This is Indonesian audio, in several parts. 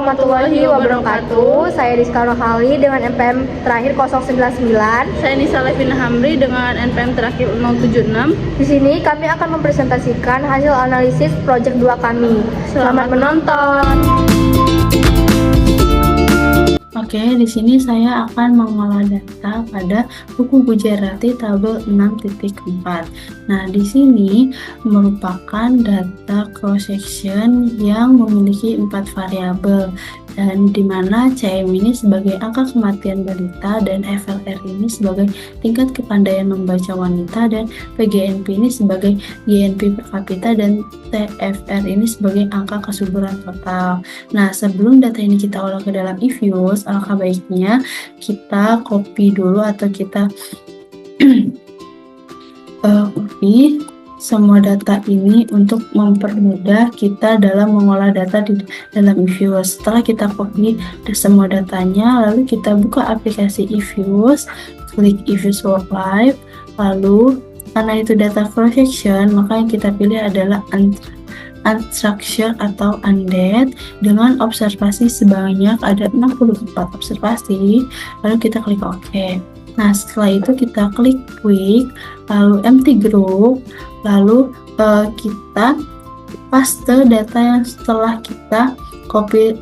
warahmatullahi wabarakatuh. Saya Rizka Rohali dengan NPM terakhir 099. Saya Nisa Levina Hamri dengan NPM terakhir 076. Di sini kami akan mempresentasikan hasil analisis proyek 2 kami. Selamat menonton. Oke, di sini saya akan mengolah data pada buku Gujarati tabel 6.4. Nah, di sini merupakan data cross section yang memiliki 4 variabel, dan di mana CM ini sebagai angka kematian balita dan FLR ini sebagai tingkat kepandaian membaca wanita, dan PGNP ini sebagai GNP per kapita, dan TFR ini sebagai angka kesuburan total. Nah, sebelum data ini kita olah ke dalam eViews, alangkah baiknya kita copy dulu atau kita copy semua data ini untuk mempermudah kita dalam mengolah data di dalam eViews. Setelah kita copy semua datanya, lalu kita buka aplikasi eViews, klik eViews Work Live, lalu karena itu data cross section, maka yang kita pilih adalah unstructured atau undead dengan observasi sebanyak ada 64 observasi, lalu kita klik OK. Nah, setelah itu kita klik quick, lalu empty group, lalu kita paste data yang setelah kita copy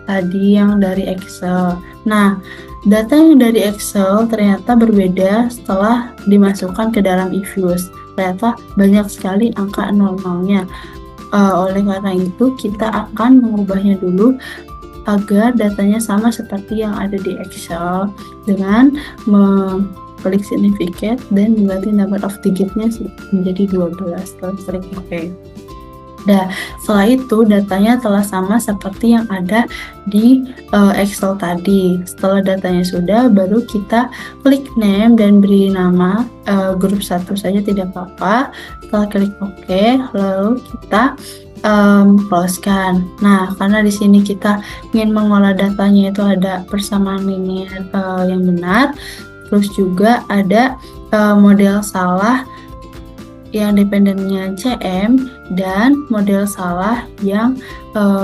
tadi yang dari Excel. Nah, data yang dari Excel ternyata berbeda setelah dimasukkan ke dalam eViews. Ternyata banyak sekali angka nol-nolnya. Oleh karena itu, kita akan mengubahnya dulu agar datanya sama seperti yang ada di Excel dengan klik significant dan mengganti number of digitnya menjadi 12. Klik OK. Nah, setelah itu datanya telah sama seperti yang ada di Excel tadi. Setelah datanya sudah, baru kita klik name dan beri nama grup 1 saja, tidak apa-apa. Setelah klik OK, lalu kita closekan. Nah, karena di sini kita ingin mengolah datanya itu ada persamaan linear yang benar, terus juga ada model salah yang dependennya CM dan model salah yang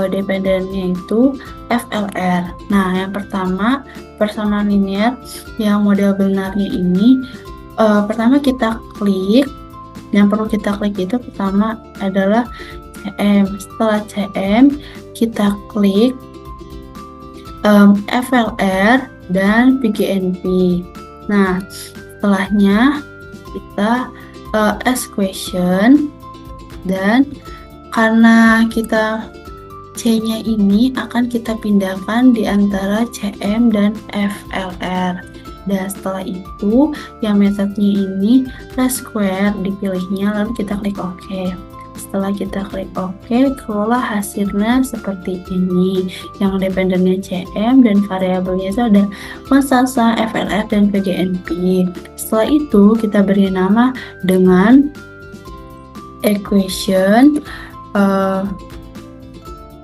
dependennya itu FLR. Nah, yang pertama persamaan linear yang model benarnya ini, pertama kita klik, yang perlu kita klik itu pertama adalah CM. Setelah CM kita klik FLR dan PGNP. Nah, setelahnya kita ask question, dan karena kita C-nya ini akan kita pindahkan di antara CM dan FLR. Dan setelah itu yang metodenya ini last square dipilihnya, lalu kita klik OK. Setelah kita klik OK, kelola hasilnya seperti ini. Yang dependennya CM dan variabelnya itu ada konstanta, FLR, dan PGNP. Setelah itu kita beri nama dengan equation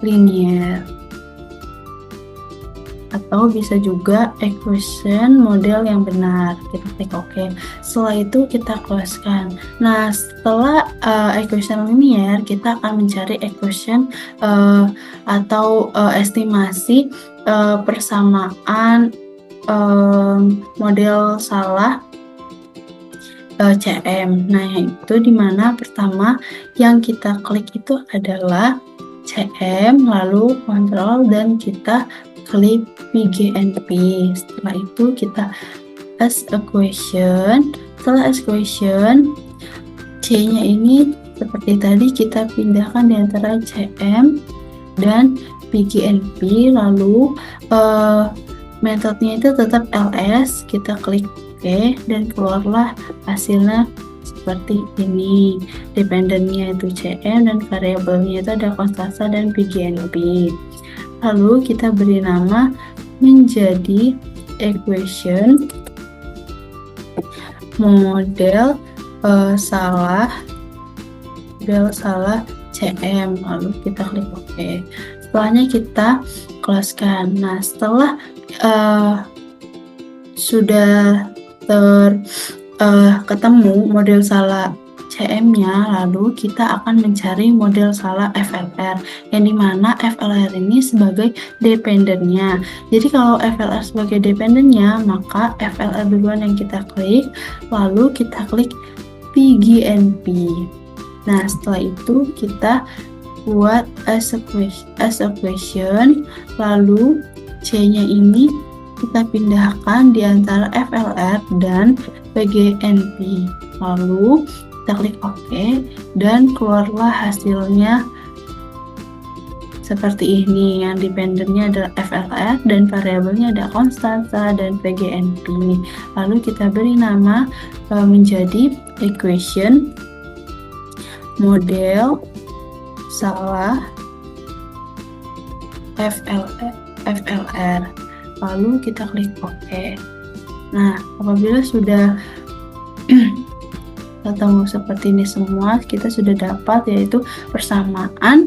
linear, atau bisa juga equation model yang benar. Kita klik OK. Setelah itu kita closekan. Nah, setelah equation linear, kita akan mencari equation atau estimasi persamaan model salah CM. Nah, itu dimana pertama yang kita klik itu adalah CM, lalu kontrol, dan kita klik PGNP. Setelah itu kita ask a question. Setelah ask question, C-nya ini seperti tadi kita pindahkan di antara CM dan PGNP, lalu metodenya itu tetap LS. Kita klik OK dan keluarlah hasilnya seperti ini. Dependennya itu CM dan variabelnya itu ada konstanta dan PGNP. Lalu kita beri nama menjadi equation model salah CM, lalu kita klik OK. Setelahnya kita closekan. Nah, setelah sudah ketemu model salah CM-nya, lalu kita akan mencari model salah FLR, yang dimana FLR ini sebagai dependennya. Jadi kalau FLR sebagai dependennya, maka FLR duluan yang kita klik, lalu kita klik PGNP. Nah, setelah itu kita buat as a question, lalu C-nya ini kita pindahkan di antara FLR dan PGNP. Lalu kita klik OK dan keluarlah hasilnya seperti ini. Yang dependennya adalah FLR dan variabelnya ada konstansa dan PGNP. Lalu kita beri nama menjadi equation model salah FLR. Lalu kita klik OK. Nah, apabila sudah ketemu seperti ini semua, kita sudah dapat yaitu persamaan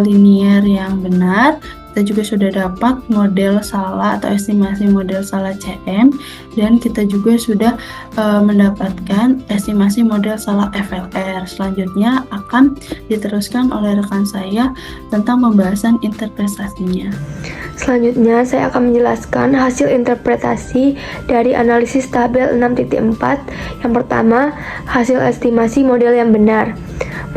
linier yang benar. Kita juga sudah dapat model salah atau estimasi model salah CM, dan kita juga sudah mendapatkan estimasi model salah FLR. Selanjutnya akan diteruskan oleh rekan saya tentang pembahasan interpretasinya. Selanjutnya, saya akan menjelaskan hasil interpretasi dari analisis tabel 6.4. Yang pertama, hasil estimasi model yang benar.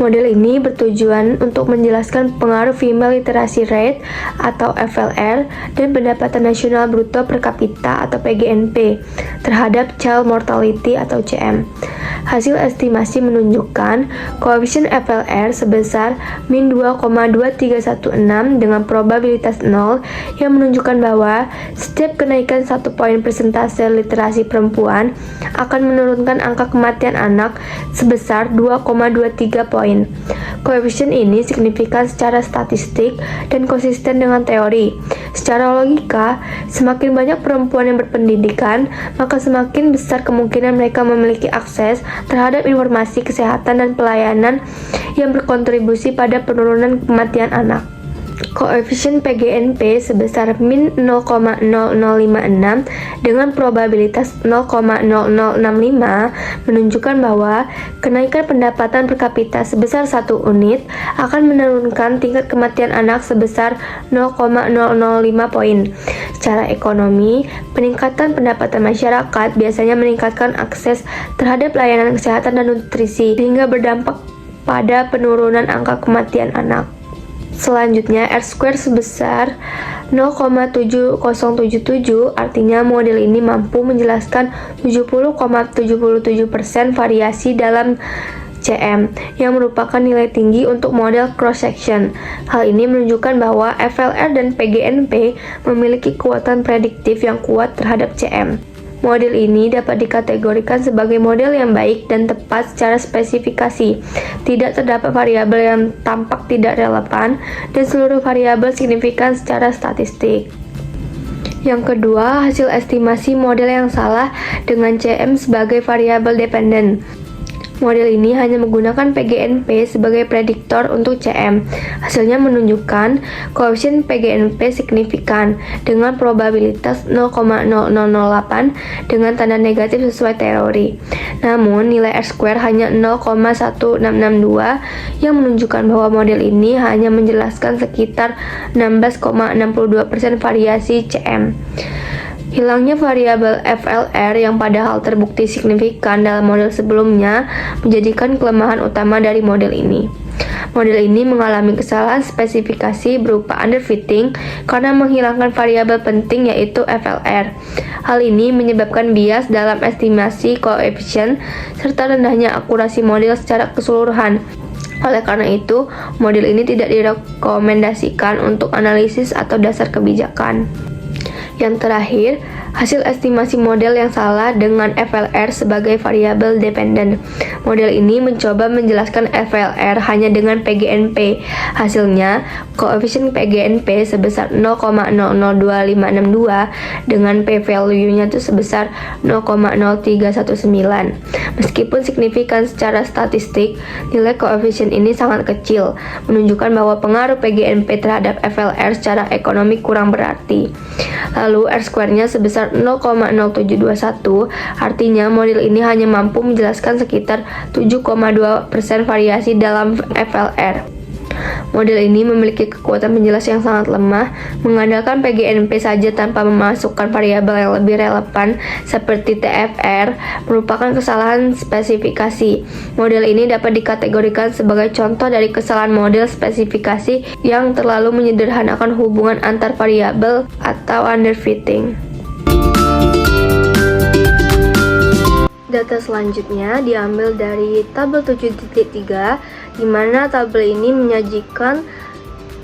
Model ini bertujuan untuk menjelaskan pengaruh female literacy rate atau FLR dan pendapatan nasional bruto per kapita atau PGNP terhadap child mortality atau CM. Hasil estimasi menunjukkan koefisien FLR sebesar min 2,2316 dengan probabilitas 0 yang menunjukkan bahwa setiap kenaikan 1 poin persentase literasi perempuan akan menurunkan angka kematian anak sebesar 2,23 poin. Koefisien ini signifikan secara statistik dan konsisten dengan teori. Secara logika, semakin banyak perempuan yang berpendidikan, maka semakin besar kemungkinan mereka memiliki akses terhadap informasi kesehatan dan pelayanan yang berkontribusi pada penurunan kematian anak. Koefisien PGNP sebesar min 0,0056 dengan probabilitas 0,0065 menunjukkan bahwa kenaikan pendapatan per kapita sebesar 1 unit akan menurunkan tingkat kematian anak sebesar 0,005 poin. Secara ekonomi, peningkatan pendapatan masyarakat biasanya meningkatkan akses terhadap layanan kesehatan dan nutrisi sehingga berdampak pada penurunan angka kematian anak. Selanjutnya, R-square sebesar 0,7077, artinya model ini mampu menjelaskan 70,77% variasi dalam CM, yang merupakan nilai tinggi untuk model cross-section. Hal ini menunjukkan bahwa FLR dan PGNP memiliki kekuatan prediktif yang kuat terhadap CM. Model ini dapat dikategorikan sebagai model yang baik dan tepat secara spesifikasi. Tidak terdapat variabel yang tampak tidak relevan dan seluruh variabel signifikan secara statistik. Yang kedua, hasil estimasi model yang salah dengan CM sebagai variabel dependen. Model ini hanya menggunakan PGNP sebagai prediktor untuk CM. Hasilnya menunjukkan koefisien PGNP signifikan dengan probabilitas 0,0008 dengan tanda negatif sesuai teori. Namun, nilai R-square hanya 0,1662 yang menunjukkan bahwa model ini hanya menjelaskan sekitar 16,62% variasi CM. Hilangnya variabel FLR yang padahal terbukti signifikan dalam model sebelumnya menjadikan kelemahan utama dari model ini. Model ini mengalami kesalahan spesifikasi berupa underfitting karena menghilangkan variabel penting yaitu FLR. Hal ini menyebabkan bias dalam estimasi koefisien serta rendahnya akurasi model secara keseluruhan. Oleh karena itu, model ini tidak direkomendasikan untuk analisis atau dasar kebijakan. Yang terakhir, hasil estimasi model yang salah dengan FLR sebagai variabel dependen. Model ini mencoba menjelaskan FLR hanya dengan PGNP. Hasilnya, koefisien PGNP sebesar 0,002562 dengan p-value-nya itu sebesar 0,0319. Meskipun signifikan secara statistik, nilai koefisien ini sangat kecil, menunjukkan bahwa pengaruh PGNP terhadap FLR secara ekonomi kurang berarti. Lalu R-square-nya sebesar sebesar 0,0721, artinya model ini hanya mampu menjelaskan sekitar 7,2% variasi dalam FLR. Model ini memiliki kekuatan penjelas yang sangat lemah, mengandalkan PGNP saja tanpa memasukkan variabel yang lebih relevan seperti TFR, merupakan kesalahan spesifikasi. Model ini dapat dikategorikan sebagai contoh dari kesalahan model spesifikasi yang terlalu menyederhanakan hubungan antar variabel atau underfitting. Data selanjutnya diambil dari tabel 7.3, di mana tabel ini menyajikan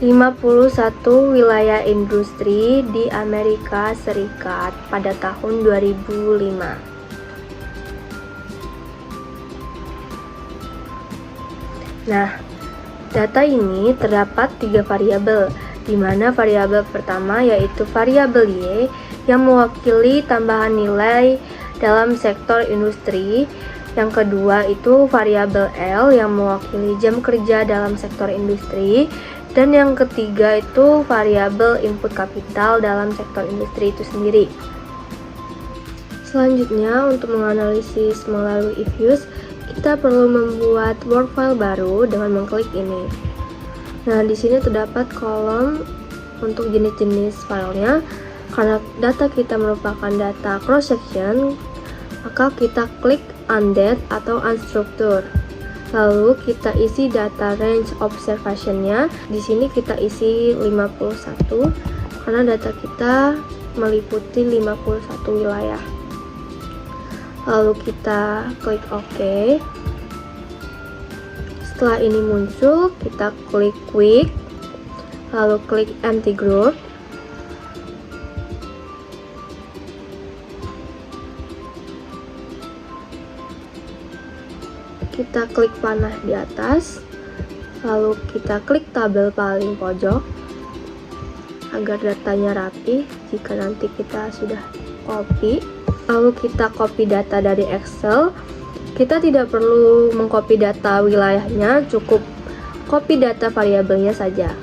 51 wilayah industri di Amerika Serikat pada tahun 2005. Nah, data ini terdapat 3 variabel, di mana variabel pertama yaitu variabel Y yang mewakili tambahan nilai dalam sektor industri. Yang kedua itu variabel L yang mewakili jam kerja dalam sektor industri. Dan yang ketiga itu variabel input kapital dalam sektor industri itu sendiri. Selanjutnya, untuk menganalisis melalui if-use, kita perlu membuat work file baru dengan mengklik ini. Nah, di sini terdapat kolom untuk jenis-jenis filenya. Karena data kita merupakan data cross section, maka kita klik undet atau unstructured. Lalu kita isi data range observation-nya. Di sini kita isi 51 karena data kita meliputi 51 wilayah. Lalu kita klik OK. Setelah ini muncul, kita klik quick, lalu klik empty group. Kita klik panah di atas, lalu kita klik tabel paling pojok agar datanya rapi. Jika nanti kita sudah copy, lalu kita copy data dari Excel, kita tidak perlu mengcopy data wilayahnya, cukup copy data variabelnya saja.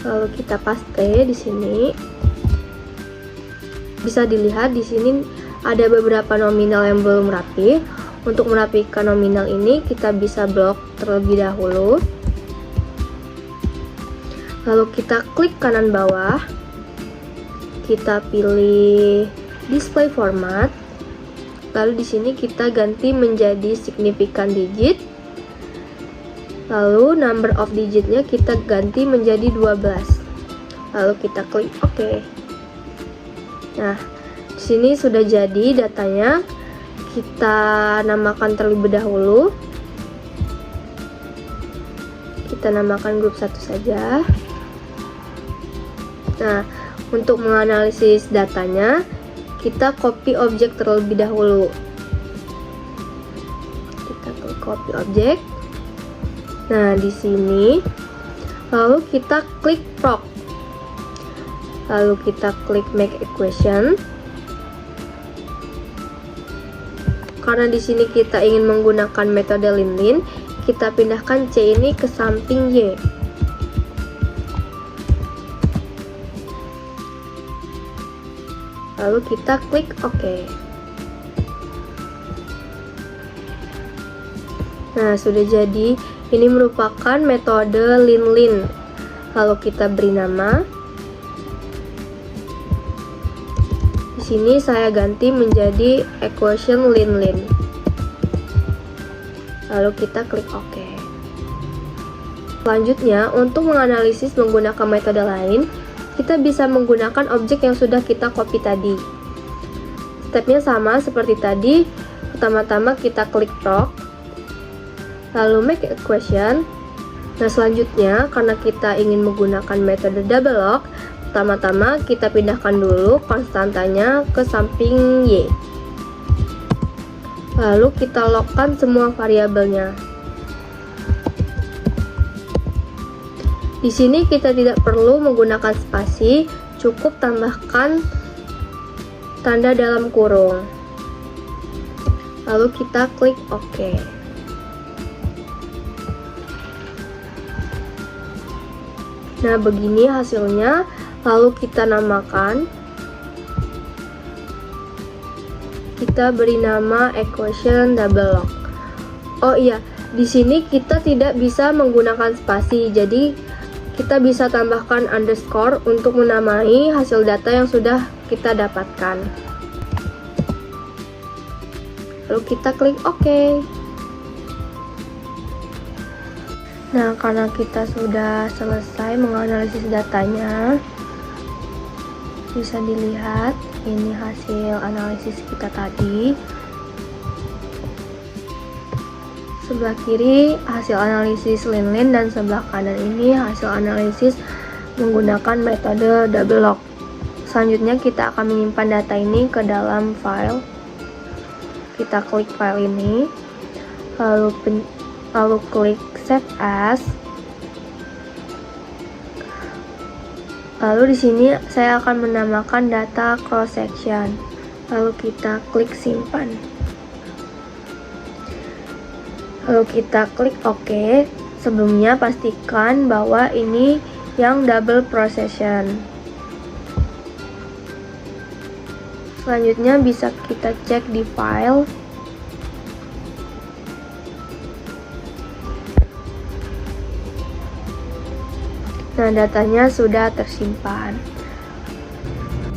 Lalu kita paste di sini. Bisa dilihat di sini ada beberapa nominal yang belum rapi. Untuk merapikan nominal ini kita bisa blok terlebih dahulu. Lalu kita klik kanan bawah. Kita pilih display format. Lalu di sini kita ganti menjadi significant digit. Lalu number of digitnya kita ganti menjadi 12. Lalu kita klik OK. Nah, di sini sudah jadi datanya. Kita namakan terlebih dahulu. Kita namakan grup 1 saja. Nah, untuk menganalisis datanya, kita copy objek terlebih dahulu. Kita klik copy objek. Nah, di sini lalu kita klik proc. Lalu kita klik make equation. Karena di sini kita ingin menggunakan metode lin-lin, kita pindahkan C ini ke samping Y. Lalu kita klik OK. Nah, sudah jadi. Ini merupakan metode lin-lin. Lalu kita beri nama. Di sini saya ganti menjadi equation lin-lin. Lalu kita klik OK. Selanjutnya, untuk menganalisis menggunakan metode lain, kita bisa menggunakan objek yang sudah kita copy tadi. Stepnya sama seperti tadi. Pertama-tama kita klik proc, lalu make equation. Nah, selanjutnya karena kita ingin menggunakan metode double lock, pertama-tama kita pindahkan dulu konstantanya ke samping Y. Lalu kita lockkan semua variabelnya. Di sini kita tidak perlu menggunakan spasi, cukup tambahkan tanda dalam kurung. lalu kita klik OK. Nah, begini hasilnya, lalu kita namakan. Kita beri nama equation double log. Oh iya, di sini kita tidak bisa menggunakan spasi, jadi kita bisa tambahkan underscore untuk menamai hasil data yang sudah kita dapatkan. Lalu kita klik OK. Nah, karena kita sudah selesai menganalisis datanya, bisa dilihat ini hasil analisis kita tadi. Sebelah kiri hasil analisis Linlin dan sebelah kanan ini hasil analisis menggunakan metode double log. Selanjutnya kita akan menyimpan data ini ke dalam file. Kita klik file ini, lalu klik Save As. Lalu di sini saya akan menamakan data cross section. Lalu kita klik simpan. Lalu kita klik OK. Sebelumnya pastikan bahwa ini yang double procession. Selanjutnya bisa kita cek di file. Nah, datanya sudah tersimpan.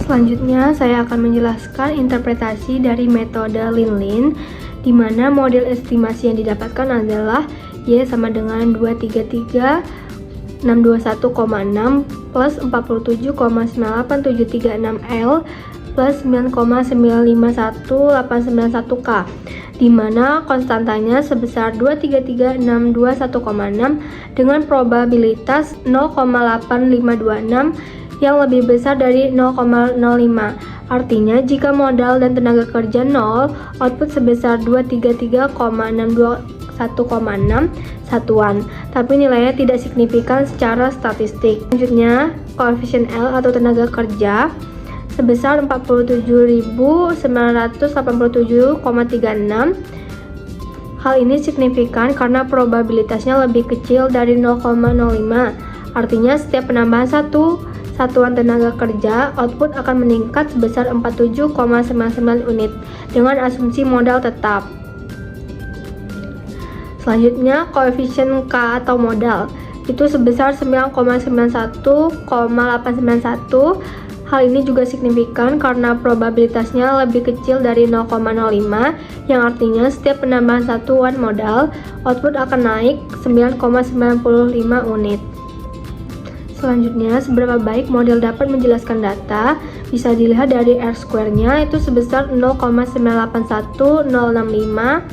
Selanjutnya, saya akan menjelaskan interpretasi dari metode Linlin, di mana model estimasi yang didapatkan adalah Y sama dengan 233.621,6 plus 47,98736L plus 9,951891K, di mana konstantanya sebesar 233.621,6 dengan probabilitas 0,8526 yang lebih besar dari 0,05. Artinya, jika modal dan tenaga kerja 0, output sebesar 233,621,6 satuan, tapi nilainya tidak signifikan secara statistik. Selanjutnya, koefisien L atau tenaga kerja sebesar 47.987,36. Hal ini signifikan karena probabilitasnya lebih kecil dari 0,05. Artinya setiap penambahan satu satuan tenaga kerja, output akan meningkat sebesar 47,99 unit dengan asumsi modal tetap. Selanjutnya, koefisien K atau modal itu sebesar 9,91,891. Hal ini juga signifikan karena probabilitasnya lebih kecil dari 0,05, yang artinya setiap penambahan satuan modal, output akan naik 9,95 unit. Selanjutnya, seberapa baik model dapat menjelaskan data bisa dilihat dari R-square-nya, itu sebesar 0,981065,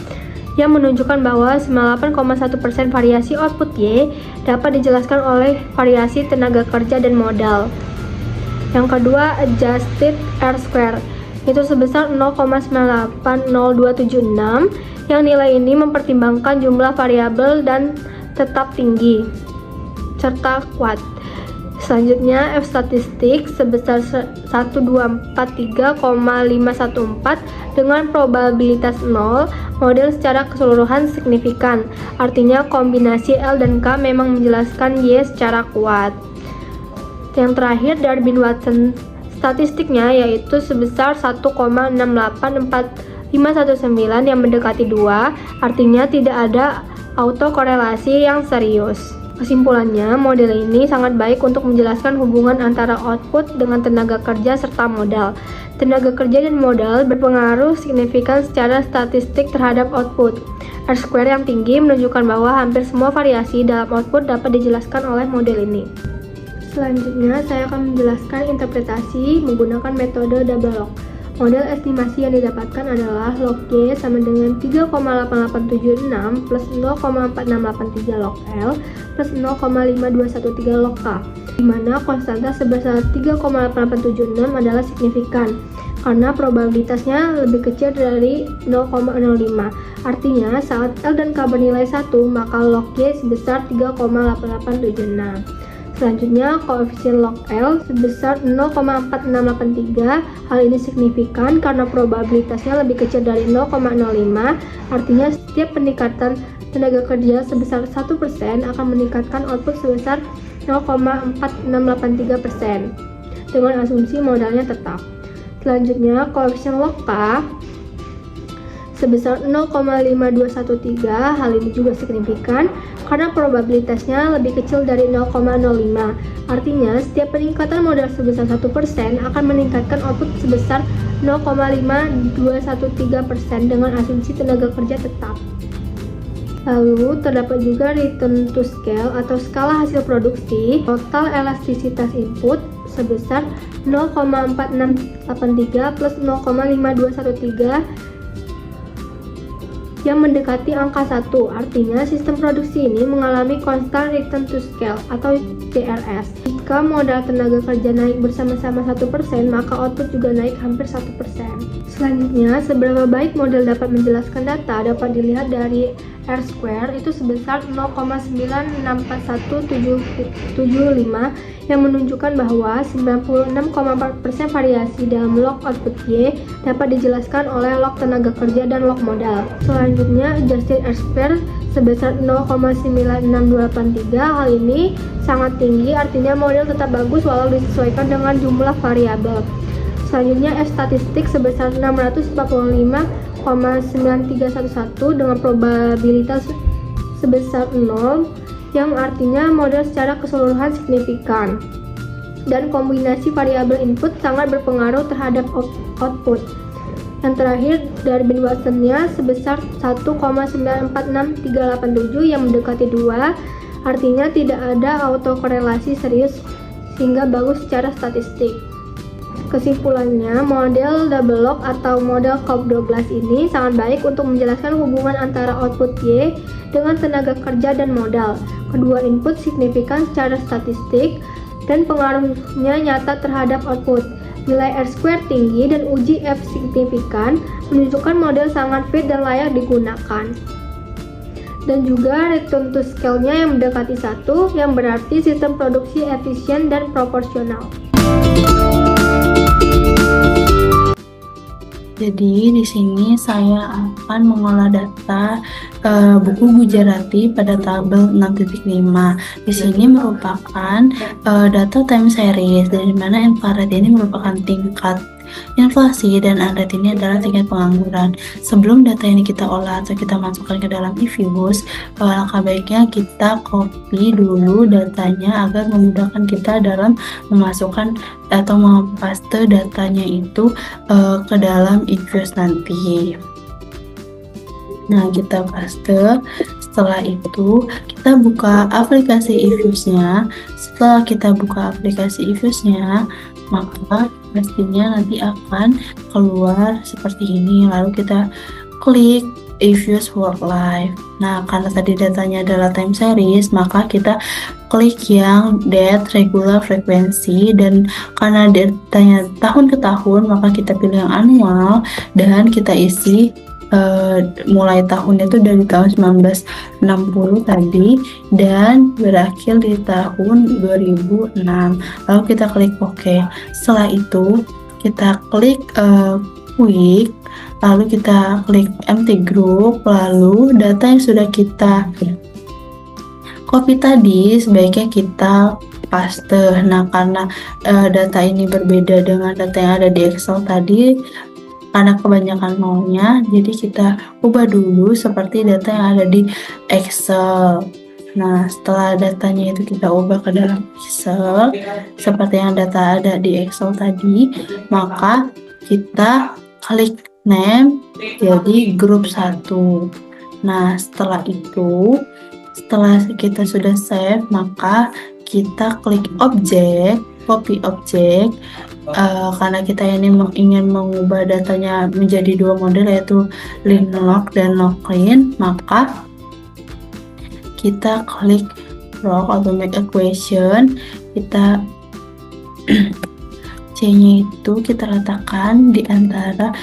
yang menunjukkan bahwa 98,1% variasi output Y dapat dijelaskan oleh variasi tenaga kerja dan modal. Yang kedua, adjusted R-square, itu sebesar 0,980276, yang nilai ini mempertimbangkan jumlah variabel dan tetap tinggi serta kuat. Selanjutnya, F statistik sebesar 1243514 dengan probabilitas 0, model secara keseluruhan signifikan. Artinya kombinasi L dan K memang menjelaskan Y secara kuat. Yang terakhir, Darwin-Watson statistiknya yaitu sebesar 1,684519 yang mendekati 2, artinya tidak ada autokorelasi yang serius. Kesimpulannya, model ini sangat baik untuk menjelaskan hubungan antara output dengan tenaga kerja serta modal. Tenaga kerja dan modal berpengaruh signifikan secara statistik terhadap output. R-square yang tinggi menunjukkan bahwa hampir semua variasi dalam output dapat dijelaskan oleh model ini. Selanjutnya, saya akan menjelaskan interpretasi menggunakan metode double log. Model estimasi yang didapatkan adalah log Y sama dengan 3,8876 plus 0,4683 log L plus 0,5213 log K, di mana konstanta sebesar 3,8876 adalah signifikan karena probabilitasnya lebih kecil dari 0,05. Artinya, saat L dan K bernilai 1, maka log Y sebesar 3,8876. Selanjutnya, koefisien log L sebesar 0,4683. Hal ini signifikan karena probabilitasnya lebih kecil dari 0,05. Artinya, setiap peningkatan tenaga kerja sebesar 1% akan meningkatkan output sebesar 0,4683% dengan asumsi modalnya tetap. Selanjutnya, koefisien log K sebesar 0,5213. Hal ini juga signifikan karena probabilitasnya lebih kecil dari 0,05. Artinya, setiap peningkatan modal sebesar 1% akan meningkatkan output sebesar 0,5213% dengan asumsi tenaga kerja tetap. Lalu, terdapat juga return to scale atau skala hasil produksi. Total elastisitas input sebesar 0,4683 plus 0,5213 yang mendekati angka 1. Artinya, sistem produksi ini mengalami constant return to scale atau CRS. Jika modal tenaga kerja naik bersama-sama 1%, maka output juga naik hampir 1%. Selanjutnya, seberapa baik model dapat menjelaskan data dapat dilihat dari R-square itu sebesar 0,9641775 yang menunjukkan bahwa 96,4% variasi dalam log output Y dapat dijelaskan oleh log tenaga kerja dan log modal. Selanjutnya, adjusted R-square sebesar 0,9683. Hal ini sangat tinggi, artinya model tetap bagus walau disesuaikan dengan jumlah variabel. Selanjutnya, F-statistik sebesar 640,9311 dengan probabilitas sebesar 0, yang artinya model secara keseluruhan signifikan. Dan kombinasi variabel input sangat berpengaruh terhadap output. Yang terakhir, Darwin Watson-nya sebesar 1,946387 yang mendekati 2, artinya tidak ada autokorelasi serius sehingga bagus secara statistik. Kesimpulannya, model double log atau model Cobb-Douglas ini sangat baik untuk menjelaskan hubungan antara output Y dengan tenaga kerja dan modal. Kedua input signifikan secara statistik dan pengaruhnya nyata terhadap output. Nilai R-square tinggi dan uji F signifikan menunjukkan model sangat fit dan layak digunakan. Dan juga return to scale-nya yang mendekati 1, yang berarti sistem produksi efisien dan proporsional. Jadi di sini saya akan mengolah data buku Gujarati pada tabel 6.5. Di sini merupakan data time series, dari mana infrared ini merupakan tingkat inflasi dan unrate ini adalah tingkat pengangguran. Sebelum data ini kita olah atau kita masukkan ke dalam eViews, langkah baiknya kita copy dulu datanya agar memudahkan kita dalam memasukkan atau mempaste datanya itu ke dalam eViews nanti. Nah, kita paste. Setelah itu kita buka aplikasi eViews-nya. Setelah kita buka aplikasi eViews-nya, maka pastinya nanti akan keluar seperti ini. Lalu kita klik eViews Work Life. Nah, karena tadi datanya adalah time series, maka kita klik yang date regular frequency, dan karena datanya tahun ke tahun, maka kita pilih yang annual dan kita isi mulai tahunnya itu dari tahun 1960 tadi dan berakhir di tahun 2006. Lalu kita klik OK. Setelah itu kita klik quick, lalu kita klik empty group, lalu data yang sudah kita copy tadi sebaiknya kita paste. Nah, karena data ini berbeda dengan data yang ada di Excel tadi, karena kebanyakan nolnya, jadi kita ubah dulu seperti data yang ada di Excel. Nah, setelah datanya itu kita ubah ke dalam Excel seperti yang data ada di Excel tadi, maka kita klik name jadi grup 1. Nah, setelah itu, setelah kita sudah save, maka kita klik objek, copy objek. Karena kita ini ingin mengubah datanya menjadi dua model, yaitu line log dan log clean, maka kita klik log atau make equation. Kita C-nya itu kita letakkan di antara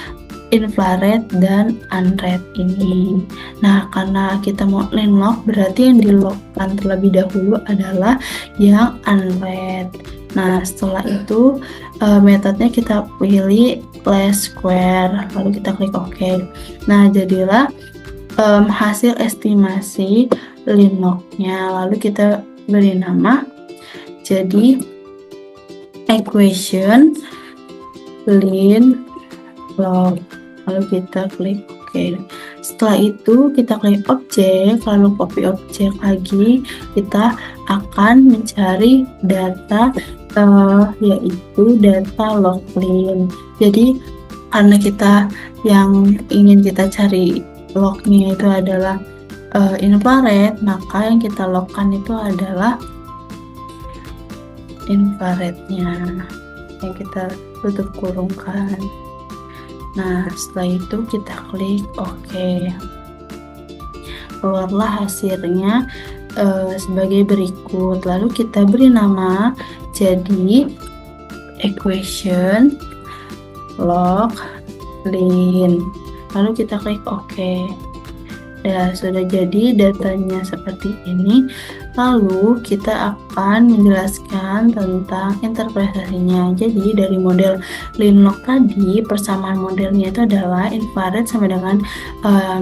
infrared dan unread ini. Nah, karena kita mau line lock, berarti yang di-lockkan terlebih dahulu adalah yang unread. Nah, setelah itu metodenya kita pilih least square, lalu kita klik OK. Nah, jadilah hasil estimasi line lock-nya, lalu kita beri nama jadi equation line lock, lalu kita klik OK. Setelah itu kita klik objek, lalu copy objek lagi. Kita akan mencari data yaitu data log line. Jadi karena kita yang ingin kita cari lognya itu adalah infrared, maka yang kita logkan itu adalah infrarednya yang kita tutup kurungkan. Nah, setelah itu kita klik OK. Keluarlah hasilnya sebagai berikut. Lalu kita beri nama jadi equation log line. Lalu kita klik OK. Dan sudah jadi datanya seperti ini. Lalu kita akan menjelaskan tentang interpretasinya. Jadi dari model line lock tadi, persamaan modelnya itu adalah infrared sama dengan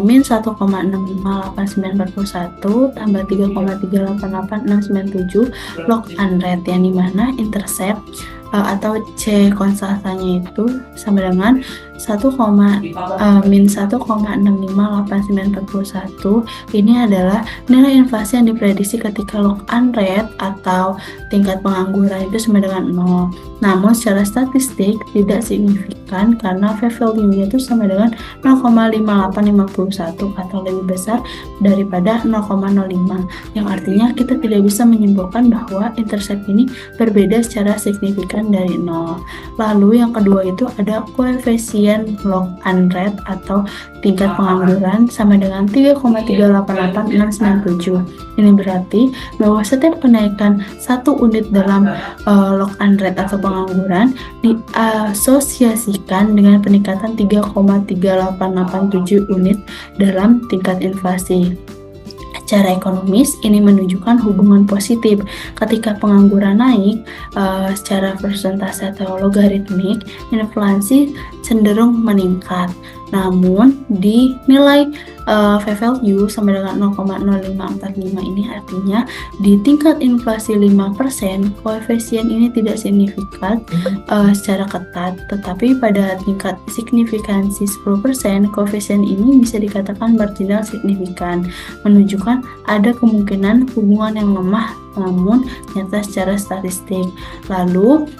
min 1,658941 tambah 3,38867 log unread, yang dimana intercept atau C konstantanya itu sama dengan min 1,658941. Ini adalah nilai inflasi yang diprediksi ketika log unread atau tingkat pengangguran itu sama dengan 0. Namun secara statistik tidak signifikan karena p-value-nya itu sama dengan 0,5851 atau lebih besar daripada 0,05, yang artinya kita tidak bisa menyimpulkan bahwa intercept ini berbeda secara signifikan dari 0. Lalu yang kedua itu ada koefisien log unread atau tingkat pengangguran sama dengan 3,38867. Ini berarti bahwa setiap kenaikan 1 unit dalam log unread atau pengangguran diasosiasikan dengan peningkatan 3,3887 unit dalam tingkat inflasi. Secara ekonomis, ini menunjukkan hubungan positif. Ketika pengangguran naik secara persentase atau logaritmik, inflasi cenderung meningkat. Namun, di nilai p-value sama dengan 0,0545 ini artinya di tingkat inflasi 5%, koefisien ini tidak signifikan secara ketat, tetapi pada tingkat signifikansi 10%, koefisien ini bisa dikatakan marginal signifikan, menunjukkan ada kemungkinan hubungan yang lemah namun nyata secara statistik. Lalu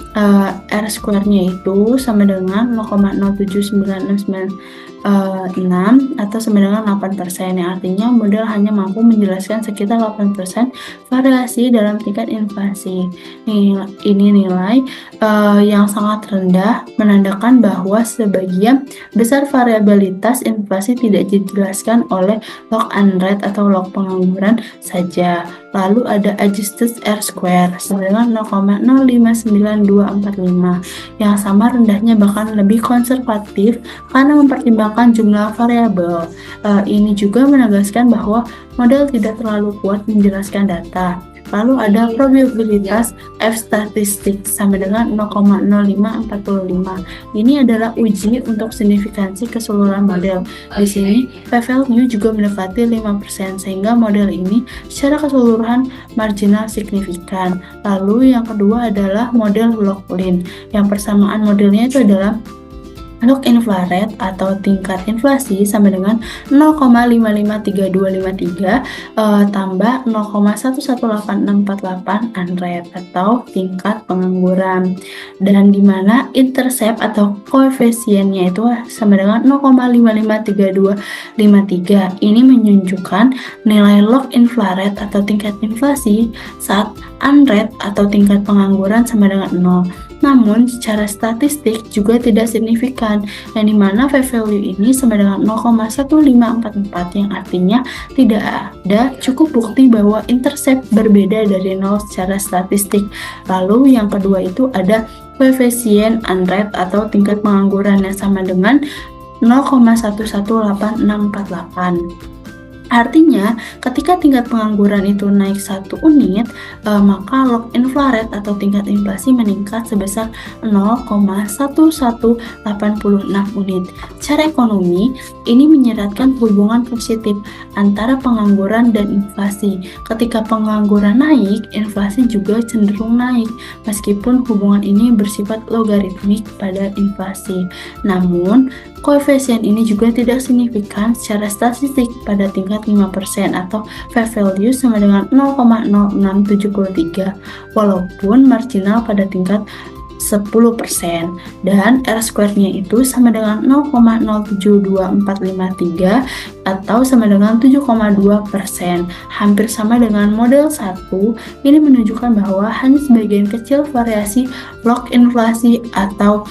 R square-nya itu sama dengan 0,07969 atau sama dengan 8%, yang artinya model hanya mampu menjelaskan sekitar 8% variasi dalam tingkat inflasi. Ini nilai yang sangat rendah, menandakan bahwa sebagian besar variabilitas inflasi tidak dijelaskan oleh log unread atau log pengangguran saja. Lalu ada adjusted R square sama dengan 0,059245 yang sama rendahnya bahkan lebih konservatif karena mempertimbangkan jumlah variabel. Ini juga menegaskan bahwa model tidak terlalu kuat menjelaskan data. Lalu ada probabilitas F statistik sama dengan 0,0545. Ini adalah uji untuk signifikansi keseluruhan model. Di sini p-value juga mendekati 5%, sehingga model ini secara keseluruhan marginal signifikan. Lalu yang kedua adalah model log line, yang persamaan modelnya itu adalah log infrared atau tingkat inflasi sama dengan 0,553253 tambah 0,118648 unread atau tingkat pengangguran, dan dimana intercept atau koefisiennya itu sama dengan 0,553253. Ini menunjukkan nilai log infrared atau tingkat inflasi saat unread atau tingkat pengangguran sama dengan 0. Namun secara statistik juga tidak signifikan, yang dimana p-value ini sama dengan 0,1544, yang artinya tidak ada cukup bukti bahwa intercept berbeda dari 0 secara statistik. Lalu yang kedua itu ada koefisien unread atau tingkat pengangguran yang sama dengan 0,118648. Artinya, ketika tingkat pengangguran itu naik 1 unit, maka log inflaret atau tingkat inflasi meningkat sebesar 0,1186 unit. Secara ekonomi, ini menyeratkan hubungan positif antara pengangguran dan inflasi. Ketika pengangguran naik, inflasi juga cenderung naik, meskipun hubungan ini bersifat logaritmik pada inflasi. Namun, koefisien ini juga tidak signifikan secara statistik pada tingkat 5% atau p-value sama dengan 0,0673, walaupun marginal pada tingkat 10%, dan R-square-nya itu sama dengan 0,072453 atau sama dengan 7,2%, hampir sama dengan model 1. Ini menunjukkan bahwa hanya sebagian kecil variasi log inflasi atau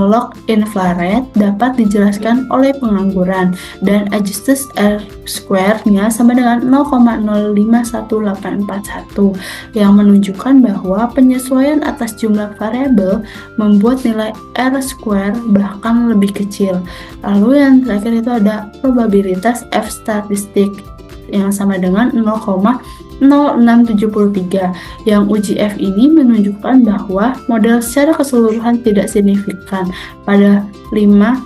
log inflaret dapat dijelaskan oleh pengangguran, dan adjusted R-square-nya sama dengan 0,051841 yang menunjukkan bahwa penyesuaian atas jumlah variabel membuat nilai R-square bahkan lebih kecil. Lalu yang terakhir itu ada probabilitas F statistik yang sama dengan 0,0673, yang uji F ini menunjukkan bahwa model secara keseluruhan tidak signifikan pada 5%,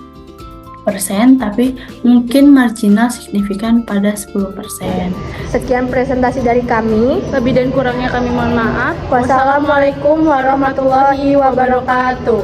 tapi mungkin marginal signifikan pada 10%. Sekian presentasi dari kami. Lebih dan kurangnya kami mohon maaf. Wassalamualaikum warahmatullahi wabarakatuh.